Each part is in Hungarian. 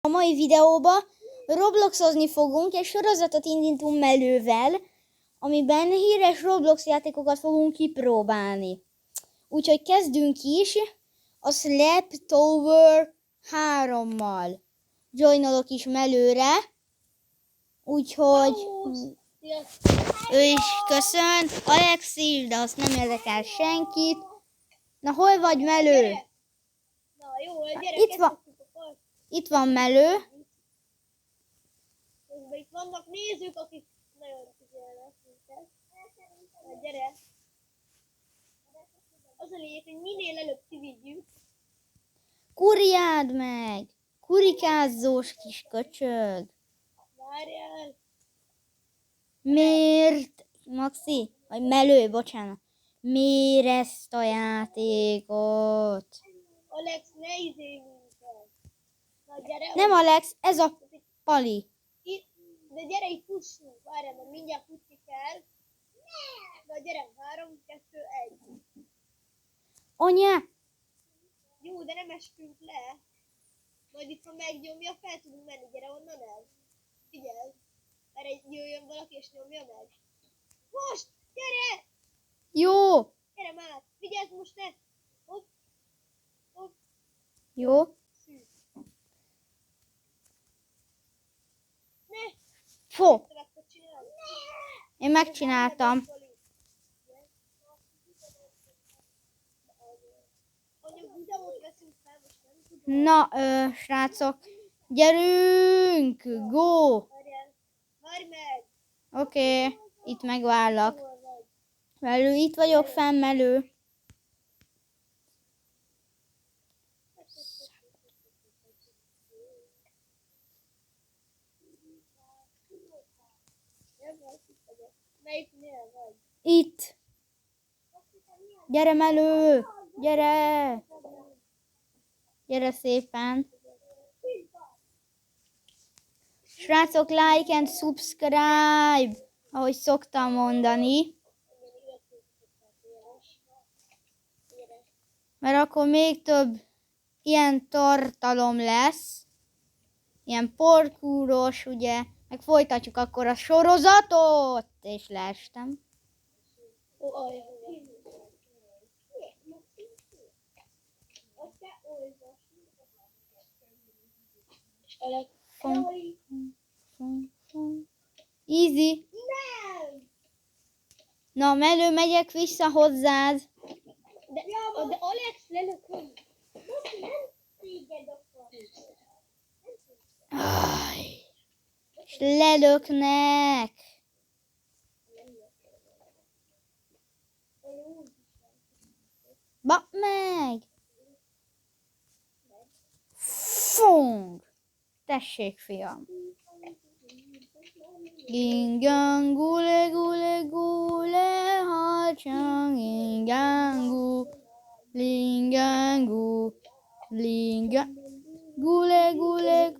A mai videóban Robloxozni fogunk, és sorozatot indítunk Melővel, amiben híres Roblox játékokat fogunk kipróbálni. Úgyhogy kezdünk is a Slap Tower 3-mal. Joinolok is Melőre, úgyhogy ő is köszön. Alex is, de azt nem érdekel senkit. Na, hol vagy, Melő? Na jó, gyere, Itt van Melő. Közben itt vannak nézők, akik nagyon figyelnek minket. Na, gyere. Az a lényeg, hogy minél előbb kivigyük. Kurjád meg! Kurikázzós kis köcsög! Várjál. Miért, Maxi? Vagy Melő, bocsánat. Miért ezt a játékot? Alex, ne izélj minket. Na gyere. Nem Alex, ez a Pali. De gyere, itt fussunk. Várjál, mert mindjárt futni kell. Na gyere, 3, 2, 1. Anya! Jó, de nem estünk le. Majd itt, ha megnyomja, fel tudunk menni. Gyere onnan el. Figyelj. Erre jöjjön valaki és nyomja meg. Most! Gyere! Jó! Gyere már! Vigyázz most ne! Hopp! Hopp! Jó? Szűk! Ne! Fó! Te meg tudod csinálni? Én megcsináltam. Anya, videót veszünk fel, most nem tudom. Na, srácok, gyerünk! Go! Várjál! Várj meg! Oké, itt megvárlak. Hol vagy? Melő, itt vagyok fenn, Melő. Melyiknél vagy? Itt. Gyere, Melő! Gyere! Gyere szépen! Srácok, like and subscribe, ahogy szoktam mondani, mert akkor még több ilyen tartalom lesz, ilyen parkouros, ugye, meg folytatjuk akkor a sorozatot, és leestem. Ó, aj. Alex. Easy. Nem! Na, Melő, megyek vissza hozzád. De Alex lelököm. Nem téged akar. Aj, és lelöknek. Bak meg! Fong! Tessék, fiam! Gingang gule gule gule harcsang gingangu lingangu lingang gule gule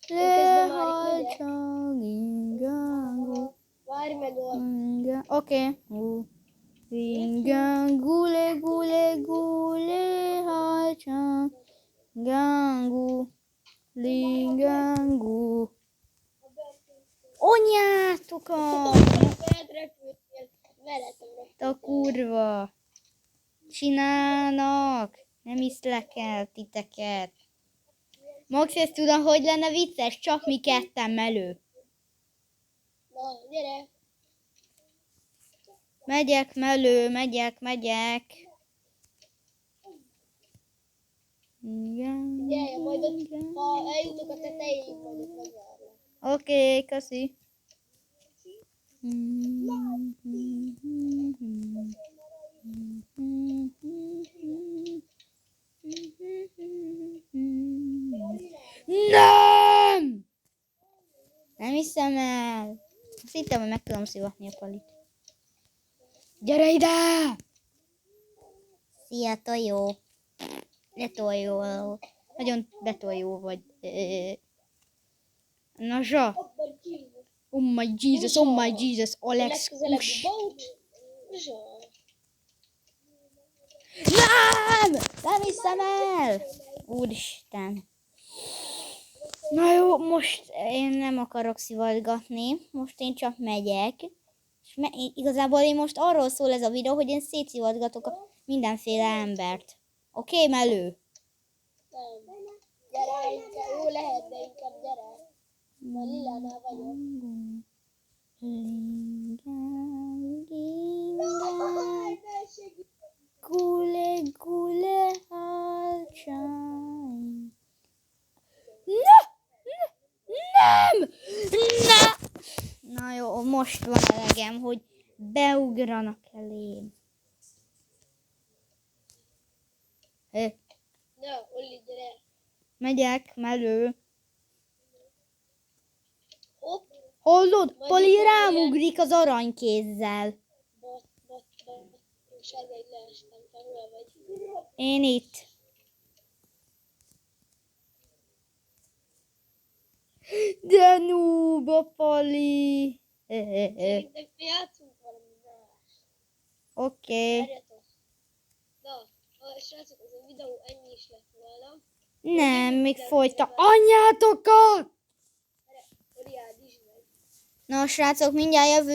le harcsang gingangu. Várj meg ott. Oké. Lingang gule gule gule harcsang gangu lingangu. Anyátokat! Felrepültél veletemre. A kurva! Csinálnak! Nem iszlek el titeket. Max, ezt tudom, hogy lenne vicces? Csak mi ketten, Melő. Na, gyere. Megyek, Melő, megyek. Gyere, majd ott, ha eljutok a tetejéig, majd ott megvárlak. Oké, köszi. Nem! Nem hiszem el. Azt hittem, hogy meg tudom szivatni a Palit. Gyere ide! Szia, tojó. Letojó. Nagyon betojó vagy. Na, zsa. Abban kívül. Oh my Jesus, Alex. Legközelebbi boat. Zsa. Nem! Nem hiszem el! Úristen. Na jó, most én nem akarok szivatgatni, most én csak megyek. És igazából én most arról szól ez a videó, hogy én szétszivatgatok a mindenféle embert. Oké, Melő? Nem. Gyere, inkább, jó lehet, de inkább gyere. A Lilánál vagyok. Gule, gule, halcsány. Nem! Ne! Na jó, most van elegem, hogy beugranak elém. Na, Olli, gyere. Megyek, Melő. Hopp, Hallod? Majd Poli itt rámugrik az aranykézzel. bot. Sárga, egy leestem, te hol vagy? Én itt. De noob a Poli. Szerintem játszunk valami más. Oké. Várjatok. Na, srácok, ez a videó ennyi is lett volna. Nem, még folyta. Anyátokat! Olli, áldítsd meg. Na, srácok, mindjárt jövő.